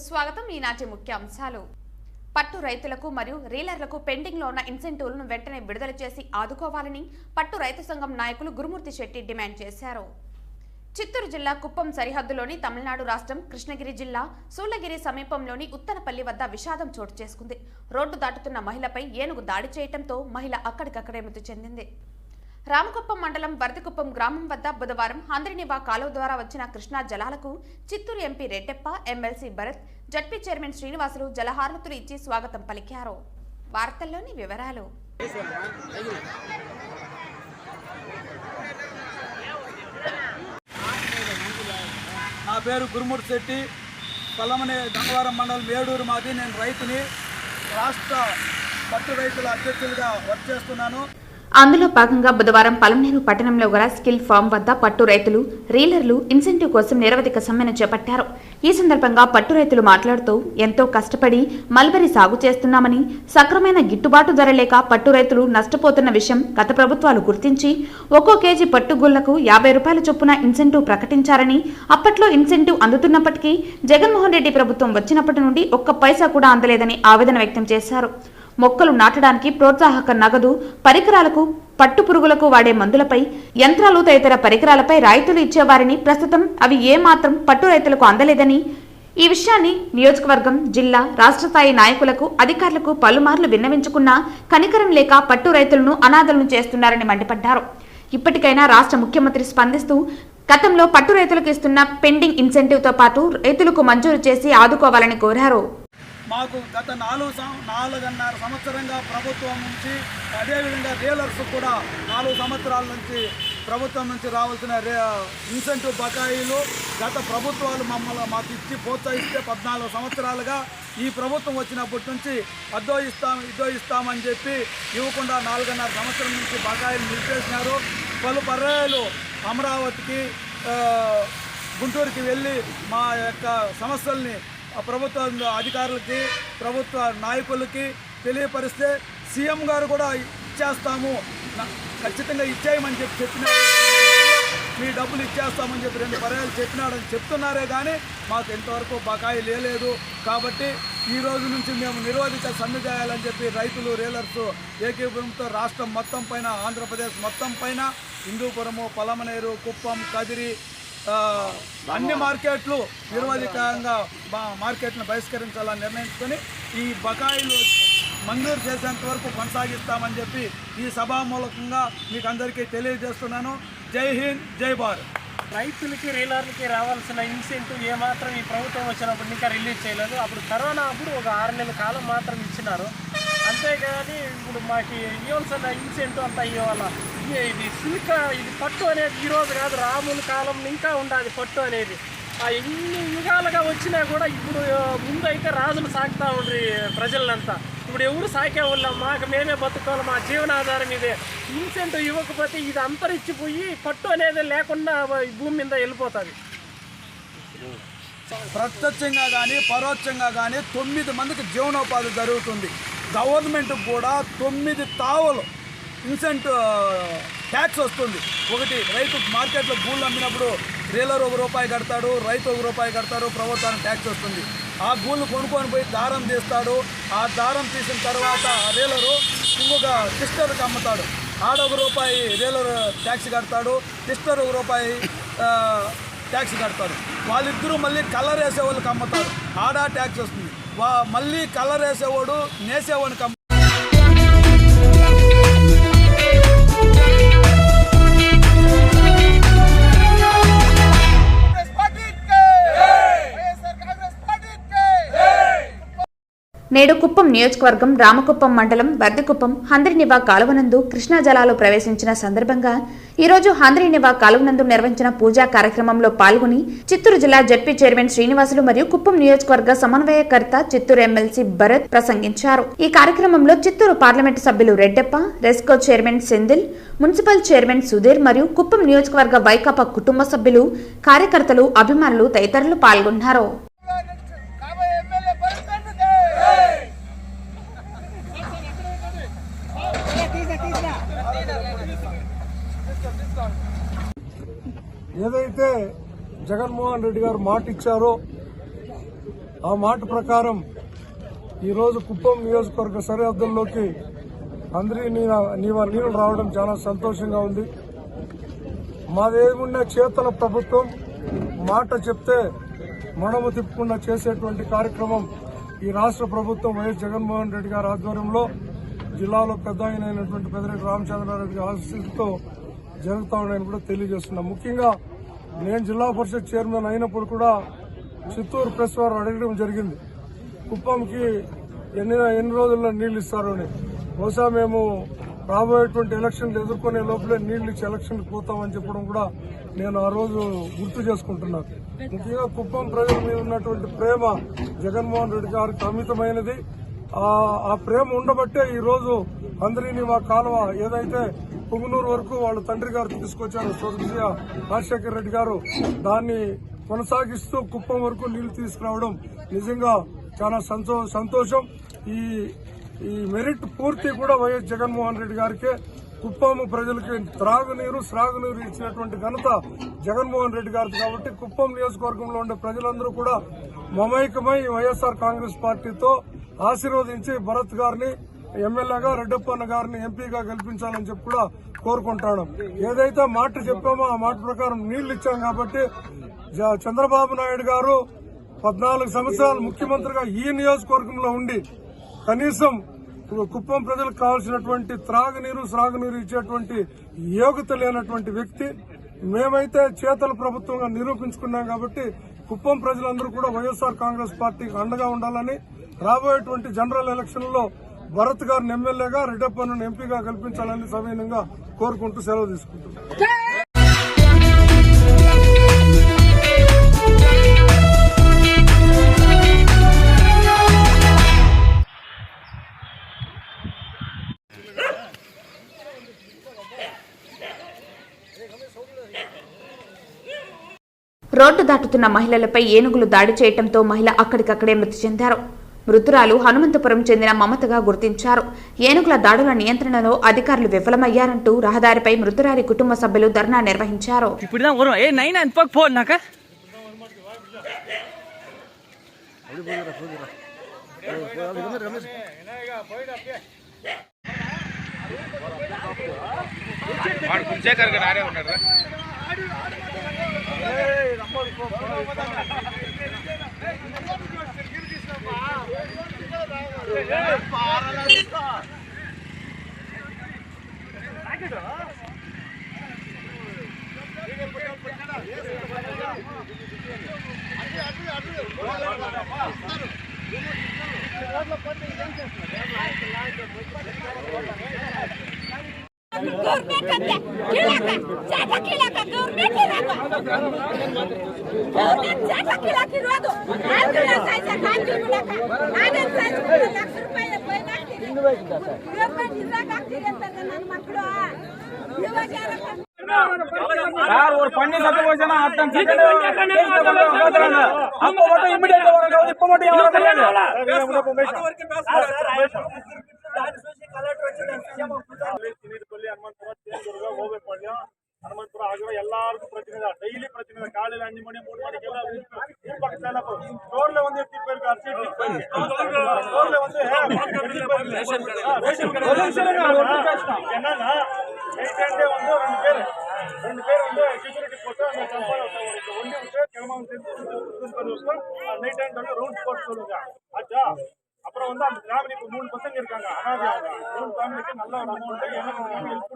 స్వాగతం. ఈనాటి ముఖ్యాంశాలు. పట్టు రైతులకు మరియు రీలర్లకు పెండింగ్ లో ఉన్న ఇన్సెంటివ్లను వెంటనే విడుదల చేసి ఆదుకోవాలని పట్టు రైతు సంఘం నాయకులు గురుమూర్తి శెట్టి డిమాండ్ చేశారు. చిత్తూరు జిల్లా కుప్పం సరిహద్దులోని తమిళనాడు రాష్ట్రం కృష్ణగిరి జిల్లా సూళ్లగిరి సమీపంలోని ఉత్తనపల్లి వద్ద విషాదం చోటు చేసుకుంది. రోడ్డు దాటుతున్న మహిళపై ఏనుగు దాడి చేయడంతో మహిళ అక్కడికక్కడే మృతి చెందింది. రామకుప్పం మండలం వరదకుప్పం గ్రామం వద్ద బుధవారం హంద్రినివా కాలువ ద్వారా వచ్చిన కృష్ణా జలాలకు Chittoor MP Reddeppa, MLC Bharat, ZP chairman Srinivasulu జలహారతులు ఇచ్చి స్వాగతం పలికారు. వార్తల్లోని వివరాలు. నా పేరు గురుమూర్తి శెట్టి, పల్లమనే గంగవరం మండలం మేడూరు మాది. నేను రైతుని, రాష్ట్ర పట్టు రైతుల అధ్యక్షులుగా వర్క్ చేస్తున్నాను. అందులో భాగంగా బుధవారం పలమనేరు పట్టణంలో గల స్కిల్ ఫామ్ వద్ద పట్టు రైతులు, రీలర్లు ఇన్సెంటివ్ కోసం నిరవధిక సమ్మెను చేపట్టారు. ఈ సందర్భంగా పట్టు రైతులు మాట్లాడుతూ ఎంతో కష్టపడి మల్బరీ సాగు చేస్తున్నామని, సక్రమైన గిట్టుబాటు ధర లేక పట్టు రైతులు నష్టపోతున్న విషయం గత ప్రభుత్వాలు గుర్తించి ఒక్కో కేజీ పట్టుగుళ్లకు 50 రూపాయల చొప్పున ఇన్సెంటివ్ ప్రకటించారని, అప్పట్లో ఇన్సెంటివ్ అందుతున్నప్పటికీ జగన్మోహన్ రెడ్డి ప్రభుత్వం వచ్చినప్పటి నుండి ఒక్క పైసా కూడా అందలేదని ఆవేదన వ్యక్తం చేశారు. మొక్కలు నాటడానికి ప్రోత్సాహక నగదు, పరికరాలకు, పట్టు పురుగులకు వాడే మందులపై, యంత్రాలు తదితర పరికరాలపై రాయితీలు ఇచ్చేవారిని ప్రస్తుతం అవి ఏమాత్రం పట్టు రైతులకు అందలేదని, ఈ విషయాన్ని నియోజకవర్గం, జిల్లా, రాష్ట్ర స్థాయి నాయకులకు, అధికారులకు పలుమార్లు విన్నవించుకున్నా కనికరం లేక పట్టు రైతులను అనాథలను చేస్తున్నారని మండిపడ్డారు. ఇప్పటికైనా రాష్ట్ర ముఖ్యమంత్రి స్పందిస్తూ గతంలో పట్టు రైతులకు ఇస్తున్న పెండింగ్ ఇన్సెంటివ్తో పాటు రైతులకు మంజూరు చేసి ఆదుకోవాలని కోరారు. మాకు గత 4.5 సంవత్సరంగా ప్రభుత్వం నుంచి, అదేవిధంగా రీలర్స్ కూడా 4 సంవత్సరాల నుంచి ప్రభుత్వం నుంచి రావాల్సిన ఇన్సెంటివ్ బకాయిలు గత ప్రభుత్వాలు మాకు ఇచ్చి ప్రోత్సహిస్తే 14 సంవత్సరాలుగా ఈ ప్రభుత్వం వచ్చినప్పటి నుంచి ఇద్దో ఇస్తామని చెప్పి ఇవ్వకుండా 4.5 సంవత్సరం నుంచి బకాయిలు నిలిపేసినారు. పలు పర్యాయాలు అమరావతికి, గుంటూరుకి వెళ్ళి మా యొక్క సమస్యల్ని ప్రభుత్వ అధికారులకి, ప్రభుత్వ నాయకులకి తెలియపరిస్తే సీఎం గారు కూడా ఇచ్చేస్తాము, ఖచ్చితంగా ఇచ్చేయమని చెప్పినారు. మీ డబ్బులు ఇచ్చేస్తామని చెప్పి 2 పర్యాలు చెప్పినాడని చెప్తున్నారే కానీ మాకు ఇంతవరకు బకాయి లేదు. కాబట్టి ఈ రోజు నుంచి మేము నిరోధిత సమ్మె చేయాలని చెప్పి రైతులు, రీలర్స్ ఏకీభూమితో రాష్ట్రం మొత్తం పైన, ఆంధ్రప్రదేశ్ మొత్తం పైన, హిందూపురము, పలమనేరు, కుప్పం, కదిరి అన్ని మార్కెట్లు నిరోధికంగా మార్కెట్ను బహిష్కరించాలని నిర్ణయించుకొని ఈ బకాయిలు మంజూరు చేసేంత వరకు కొనసాగిస్తామని చెప్పి ఈ సభామూలకంగా మీకు అందరికీ తెలియజేస్తున్నాను. జై హింద్, జై భారత్. రైతులకి, రీలర్లకి రావాల్సిన ఇన్సెంటివ్ ఏమాత్రం ఈ ప్రభుత్వం వచ్చినప్పుడు ఇంకా రిలీజ్ చేయలేదు. అప్పుడు కరోనా అప్పుడు ఒక 6 నెలల కాలం మాత్రం ఇచ్చినారు. అంతేగాని ఇప్పుడు మాకు ఇవ్వాల్సిన ఇన్సెంటివ్ అంతా ఇవ్వాల. ఇది సిల్క్, ఇది పట్టు అనేది ఈరోజు కాదు, రాముల కాలం ఇంకా ఉండాలి పట్టు అనేది. ఎన్ని యుగాలుగా వచ్చినా కూడా ఇప్పుడు ముందు అయితే రాజులు సాగుతూ ఉండ్రి ప్రజలంతా. ఇప్పుడు ఎవరు సాకే వాళ్ళం, మాకు మేమే బతుకోవాలి, మా జీవనాధారం ఇదే. ఇన్సెంటివ్ ఇవ్వకపోతే ఇది అంతరించిపోయి పట్టు అనేది లేకుండా భూమి మీద వెళ్ళిపోతుంది. ప్రత్యక్షంగా కానీ పరోక్షంగా కానీ 9 మందికి జీవనోపాధి జరుగుతుంది. గవర్నమెంట్ కూడా 9 తావులు ఇన్సెంటివ్ ట్యాక్స్ వస్తుంది. ఒకటి, రైతు మార్కెట్లో గూళ్ళు అమ్మినప్పుడు రీలర్ ₹1 కడతాడు, రైతు ₹1 కడతాడు, ప్రభుత్వానికి ట్యాక్స్ వస్తుంది. ఆ గూళ్ళు కొనుక్కొని పోయి దారం తీస్తాడు. ఆ దారం తీసిన తర్వాత రీలరు ఇంకొక సిస్టర్కి అమ్ముతాడు. ఆడ ₹1 రీలర్ ట్యాక్స్ కడతాడు, సిస్టర్ ₹1 ట్యాక్స్ కడతాడు. వాళ్ళిద్దరూ మళ్ళీ కలర్ వేసేవాళ్ళకి అమ్ముతారు, ఆడ ట్యాక్స్ వస్తుంది. మళ్ళీ కలర్ వేసేవాడు నేసేవాడికి నేడు కుప్పం నియోజకవర్గం రామకుప్పం మండలం వర్దికుప్పం హంద్రినివా కాలువనందు కృష్ణా జలాలు ప్రవేశించిన సందర్భంగా ఈరోజు హంద్రినివా కాలువనందు నిర్వహించిన పూజా కార్యక్రమంలో పాల్గొని చిత్తూరు జిల్లా జడ్పీ చైర్మన్ శ్రీనివాసులు మరియు కుప్పం నియోజకవర్గ సమన్వయకర్త చిత్తూరు ఎమ్మెల్సీ భరత్ ప్రసంగించారు. ఈ కార్యక్రమంలో చిత్తూరు పార్లమెంటు సభ్యులు Reddappa, RESCO chairman Sendil, municipal chairman Sudhir మరియు కుప్పం నియోజకవర్గ వైకాపా కుటుంబ సభ్యులు, కార్యకర్తలు, అభిమానులు తదితరులు పాల్గొన్నారు. ఏదైతే జగన్మోహన్ రెడ్డి గారు మాట ఇచ్చారో ఆ మాట ప్రకారం ఈరోజు కుప్పం నియోజకవర్గ సరిహద్దుల్లోకి నీళ్ళు రావడం చాలా సంతోషంగా ఉంది. మాదేమున్న చేతల ప్రభుత్వం మాట చెప్తే మనము తిప్పకుండా చేసేటువంటి కార్యక్రమం ఈ రాష్ట్ర ప్రభుత్వం వైఎస్ జగన్మోహన్ రెడ్డి గారి ఆధ్వర్యంలో జిల్లాలో పెద్ద అయినటువంటి పెద్దిరెడ్డి రామచంద్రారెడ్డి ఆశీస్సులతో జరుగుతా ఉన్నాయని కూడా తెలియజేస్తున్నాం. ముఖ్యంగా నేను జిల్లా పరిషత్ చైర్మన్ అయినప్పుడు కూడా చిత్తూరు ప్రెస్ వారు అడగడం జరిగింది, కుప్పంకి ఎన్ని రోజుల్లో నీళ్లు ఇస్తారు అని. బహుశా మేము రాబోయేటువంటి ఎలక్షన్లు ఎదుర్కొనే లోపలే నీళ్లు ఇచ్చి ఎలక్షన్కి పోతామని చెప్పడం కూడా నేను ఆ రోజు గుర్తు చేసుకుంటున్నాను. ముఖ్యంగా కుప్పం ప్రజల మీద ఉన్నటువంటి ప్రేమ జగన్మోహన్ రెడ్డి గారికి అమితమైనది. ఆ ప్రేమ ఉండబట్టే ఈ రోజు హంద్రినివా కాలువ ఏదైతే పుంగనూరు వరకు వాళ్ళ తండ్రి గారు తీసుకొచ్చారు, స్వర్గీయ రాజశేఖర రెడ్డి గారు, దాన్ని కొనసాగిస్తూ కుప్పం వరకు నీళ్లు తీసుకురావడం నిజంగా చాలా సంతోషం. ఈ మెరిట్ పూర్తి కూడా వైఎస్ జగన్మోహన్ రెడ్డి గారికే. కుప్పం ప్రజలకి త్రాగునీరు, సాగునీరు ఇచ్చినటువంటి ఘనత జగన్మోహన్ రెడ్డి గారికి. కాబట్టి కుప్పం నియోజకవర్గంలో ఉండే ప్రజలందరూ కూడా మమైకమై వైఎస్ఆర్ కాంగ్రెస్ పార్టీతో ఆశీర్వదించి భరత్ గారిని ఎమ్మెల్యేగా, రెడ్డప్పన్న గారిని ఎంపీగా గెలిపించాలని చెప్పి కూడా కోరుకుంటాను. ఏదైతే మాట చెప్పామో ఆ మాట ప్రకారం నీళ్లు ఇచ్చాం కాబట్టి చంద్రబాబు నాయుడు గారు 14 సంవత్సరాలు ముఖ్యమంత్రిగా ఈ నియోజకవర్గంలో ఉండి కనీసం కుప్పం ప్రజలకు కావాల్సినటువంటి త్రాగునీరు, సాగునీరు ఇచ్చేటువంటి యోగ్యత లేనటువంటి వ్యక్తి. మేమైతే చేతల ప్రభుత్వంగా నిరూపించుకున్నాం కాబట్టి కుప్పం ప్రజలందరూ కూడా వైఎస్ఆర్ కాంగ్రెస్ పార్టీకి అండగా ఉండాలని, రాబోయేటువంటి జనరల్ ఎలక్షన్లో భరత్ గారిని ఎమ్మెల్యేగా, రెడ్డప్పను ఎంపీగా కల్పించాలని సవినయంగా కోరుకుంటూ సెలవు తీసుకుంటున్నాం. రోడ్డు దాటుతున్న మహిళలపై ఏనుగులు దాడి చేయడంతో మహిళ అక్కడికక్కడే మృతి చెందారు. మృతురాలు హనుమంతపురం చెందిన మమతగా గుర్తించారు. ఏనుగుల దాడుల నియంత్రణలో అధికారులు విఫలమయ్యారంటూ రహదారిపై మృతురాలి కుటుంబ సభ్యులు ధర్నా నిర్వహించారు. ಹನುಮಂತಪುರ ಆಗಿರೋ ಎಲ್ಲಾರ್ಗೂ ಪ್ರತಿನಿಧ ಡೈಲಿ ಪ್ರತಿನಿಧ ಕಾಲೆಲ್ಲ 5 ಮಣಿ 3 ಮಣಿಗೆಲ್ಲ ರೋಡ್ಲೆ ಒಂದು ಎತ್ತಿರ್ಬೇಕು ಅರ್ಜೆಂಟ್ ರೋಡ್ಲೆ ಒಂದು என்னன்னா நைட் வந்து ரெண்டு பேர் வந்து செக்யூரிட்டி போட்டு அந்த கம்பெனி ஒண்டி விட்டு கிளம்ப வந்து நைட் டைம் வந்து ரவுண்ட் போட்டு சொல்லுங்க ஆச்சா. அப்புறம் வந்து அந்த ஃபேமிலி 3 பசங்க இருக்காங்க அனாதை மூணு ஃபேமிலிக்கு நல்ல ஒரு அமௌண்ட் ஹெல்ப்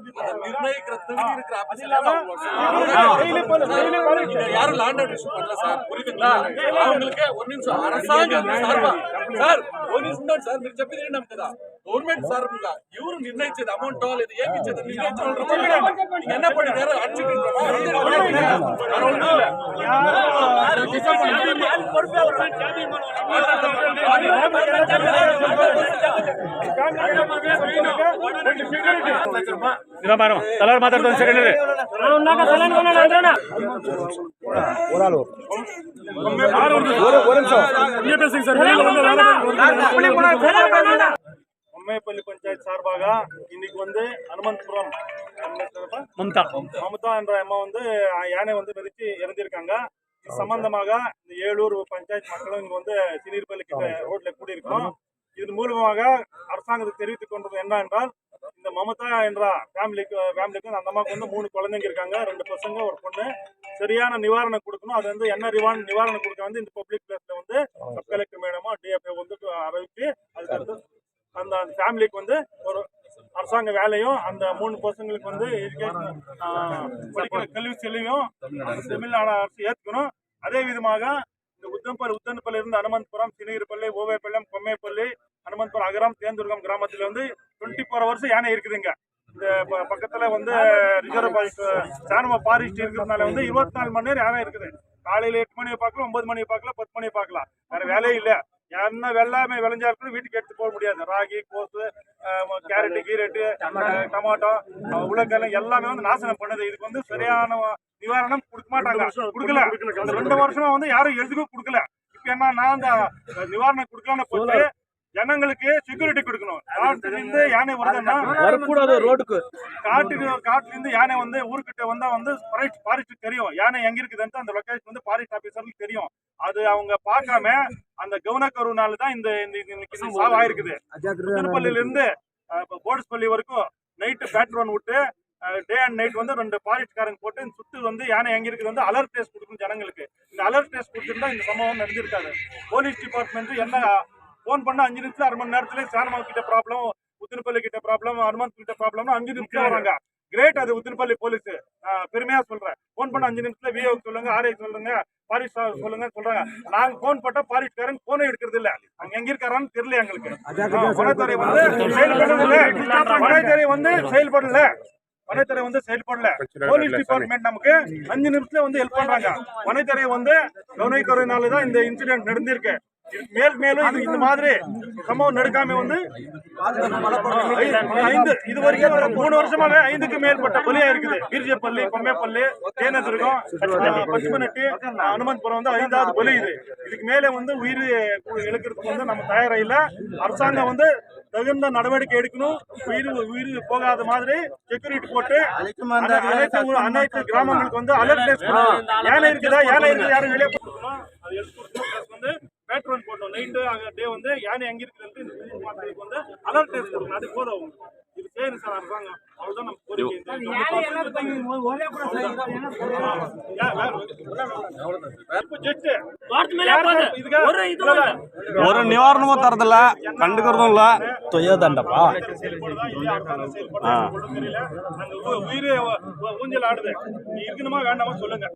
யாரும் லேண்ட் அவுட் இஷ்யூ பண்ணல சார், புரியுதுங்களா? அவங்களுக்கு ஒரு நிமிஷம் அரசாங்கம் சார்பா సార్ పోలీసున్నాడు సార్, మీరు చెప్పేది ఏంటంటే కదా గవర్నమెంట్ సార్బుగా ఎవరు నిర్ణయించేది అమౌంట్ లేదు ఏమి ఇచ్చేది నిర్ణయించాలి என்ன பண்ணிட்டாரு அடிச்சிட்டு తలారు మాట్లాడుతుంది సెకండరీ பொம்மைப்பள்ளி பஞ்சாயத்து சார்பாக இன்னைக்கு வந்து அனுமந்தபுரம் மமதா என்ற அம்மா வந்து யானை வந்து மிதிச்சு இறந்திருக்காங்க. இது சம்பந்தமாக இந்த ஏலூர் பஞ்சாயத்து மக்களும் இங்க வந்து சினீர்பள்ளி கிட்ட ரோட்ல கூடியிருக்கோம். இதன் மூலமாக அரசாங்கத்துக்கு தெரிவித்துக் கொண்டது என்ன என்றால், இந்த மமதா என்ற ஃபேமிலிக்கு அந்த அம்மாவுக்கு வந்து 3 குழந்தைங்க இருக்காங்க, 2 பசங்க ஒரு பொண்ணு. சரியான நிவாரணம் கொடுக்கணும். அது வந்து என்ன நிவாரணம் கொடுக்க வந்து இந்த பப்ளிக் பிளேஸ்ல வந்து சப் கலெக்டர் மேடமோ டிஎஃப்ஓ வந்து அறிவித்து அதுக்கு அந்த ஃபேமிலிக்கு வந்து ஒரு அரசாங்க வேலையும் அந்த 3 பசங்களுக்கு வந்து எஜுகேஷன் படிக்கிற கல்வி செலவையும் தமிழ்நாடு அரசு ஏற்கணும். அதே விதமாக இந்த உத்தனப்பள்ளி இருந்து அனுமந்தபுரம், சினீர்பள்ளி, ஓவேப்பள்ளம், கொம்மைப்பள்ளி, அனுமந்தபுரம், அகரம், தேந்தூர்கம் கிராமத்தில் வந்து 24 வருஷம் யானை இருக்குதுங்க. இந்த பக்கத்துல வந்து ரிசர்வ் சானம ஃபாரஸ்ட் இருக்கிறதுனால வந்து 24 மணி நேரம் யானை இருக்குது. காலையில 8 மணியை பார்க்கலாம், 9 மணியை பார்க்கலாம், 10 மணியை பார்க்கலாம். வேற வேலையே இல்லை. என்ன வெள்ளாமை விளைஞ்சா இருக்குது வீட்டுக்கு எடுத்து போக முடியாது. ராகி, கோசு, கேரட்டு, கீரட்டு, டமாட்டோ, உலகெல்லாம் எல்லாமே வந்து நாசனம் பண்ணுது. இதுக்கு வந்து சரியான நிவாரணம் கொடுக்க மாட்டாங்க, கொடுக்கல. 2 வருஷமா வந்து யாரும் எழுதுக்கும் கொடுக்கல. இப்ப என்னன்னா அந்த நிவாரணம் கொடுக்கலான்னு போட்டு ஜனங்களுக்கு செக்யூரிட்டி கொடுக்கணும். காட்டுல இருந்து யானை வருதுன்னா வரக்கூடாது. ரோடுக்கு காட்டுல இருந்து யானை வந்து ஊருக்கிட்ட வந்தா வந்து ஃபாரஸ்ட் தெரியும் யானை எங்க இருக்குதுன்னு. அந்த லொகேஷன் வந்து ஃபாரஸ்ட் ஆபீசருக்கு தெரியும். அது அவங்க பார்க்காம அந்த கவனக்கருனால தான் இந்த சாவு ஆயிருக்குது. திருப்பள்ளியில இருந்து போர்ட்ஸ்பள்ளி வரைக்கும் நைட்டு பேட்ரோன் விட்டு டே அண்ட் நைட் வந்து 2 ஃபாரஸ்ட்காரங்க போட்டு சுட்டு வந்து யானை எங்க இருக்குது வந்து அலர்ட் டெஸ்ட் கொடுக்கணும் ஜனங்களுக்கு. இந்த அலர்ட் டெஸ்ட் கொடுத்துருந்தா இந்த சம்பவம் நடந்திருக்காது. போலீஸ் டிபார்ட்மெண்ட் என்ன போன் பண்ண 5 நிமிஷத்துல 1/2 மணி நேரத்துல சானமா கிட்ட ப்ராப்ளம், உத்திரப்பள்ளி கிட்ட ப்ராப்ளம், அனுமந்த் கிட்ட ப்ராப்ளம் 5 நிமிஷம் வராங்க. கிரேட். அது உத்திரப்பள்ளி போலீஸ் பெருமையா சொல்றேன். போன் பண்ண 5 நிமிஷத்துல விஓ சொல்லுங்க, ஆர்ஐ சொல்லுங்க, பாரிஸ் சொல்லுங்க சொல்றாங்க. நாங்க போன் போட்டா பாரிஸ்காரன் போனே எடுக்கிறது இல்ல. அங்க எங்க இருக்காரான்னு தெரியல எங்களுக்கு. வனத்துறை வந்து செயல்படல. போலீஸ் டிபார்ட்மெண்ட் நமக்கு 5 நிமிஷத்துல வந்து ஹெல்ப் பண்றாங்க. வனத்துறை வந்து கவனக்குறையினாலதான் இந்த இன்சிடென்ட் நடந்திருக்கு. மேலும் இந்த மாதிரி சம்பவம் நடக்காம வந்து இது வரைக்கும் 3 வருஷமாவே 5க்கு மேற்பட்ட பலியா இருக்குது. வீரஜப்பள்ளி, கொம்மைப்பள்ளி, தேனதுர்கம், பசுமநட்டி, அனுமந்தபுரம் வந்து 5வது பலி. இதுக்கு மேல வந்து உயிர் இழக்கிறதுக்கு வந்து நம்ம தயாராயில்ல. அரசாங்கம் வந்து தகுந்த நடவடிக்கை எடுக்கணும். உயிர் போகாத மாதிரி செக்யூரிட்டி போட்டு அனைத்து கிராமங்களுக்கு வந்து அலர்ட் டெஸ்ட் யானை இருக்குதா யாரும் வெளியே போட்டுக்கணும். அது வந்து பேட்ரோல் போட்டோம் நைட்டு டே வந்து யானை எங்க இருக்குது வந்து அலர்ட் டெஸ்ட் கொடுக்கணும். அது போதும். இது செய்யணும் சார் அரசாங்கம். அவ்வளவுதான் நம்ம கோரிக்கை. ஒரு நிவாரணமும் தரதில்ல, கண்டுக்கிறதும் இல்ல. தொய்யதாண்டப்பா உயிர் ஊஞ்சல் ஆடுது. இருக்கணுமா வேண்டாமா சொல்லுங்க.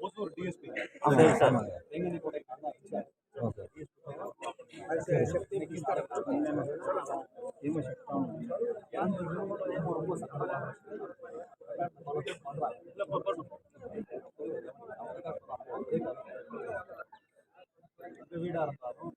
ஒசூர் டிஎஸ்பி வீடா இருந்தாலும்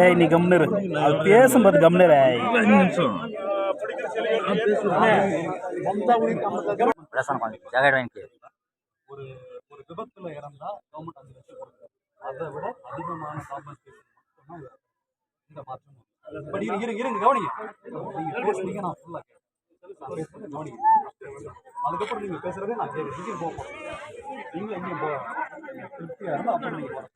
ஏய் நீ கம்னரு அது பேசும்போது கம்னரு ஒரு விபத்துல இறந்தா கவர்மெண்ட் 5 லட்சம் கொடுக்கும். அதை விட அதிகமான காம்பன்சேஷன் இந்த மாற்றம் இருங்க கவனிங்க நீங்க பேசுறீங்க நான் ஃபுல்லா கவனிங்க அதுக்கப்புறம் நீங்க பேசுறதே நான் கேட்க போகிறேன் நீங்க எங்கேயும் போக திருப்தியா இருந்தா அப்புறம் நீங்க போகிறேன்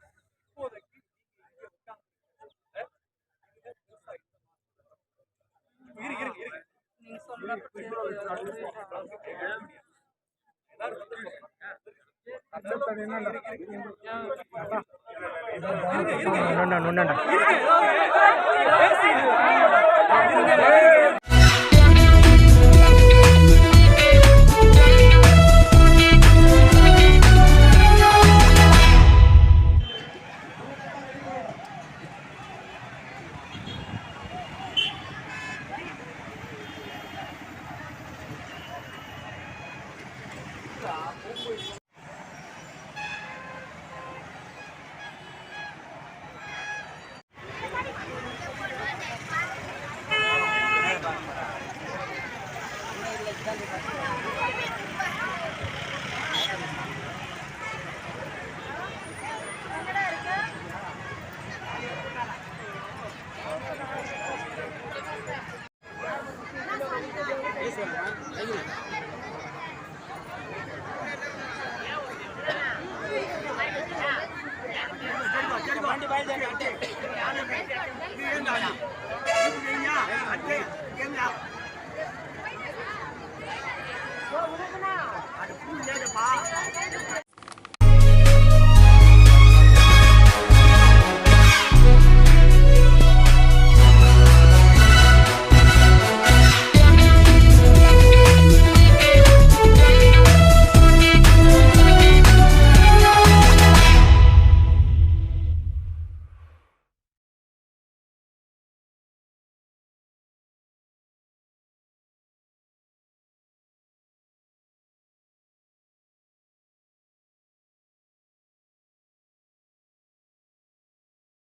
வண்டி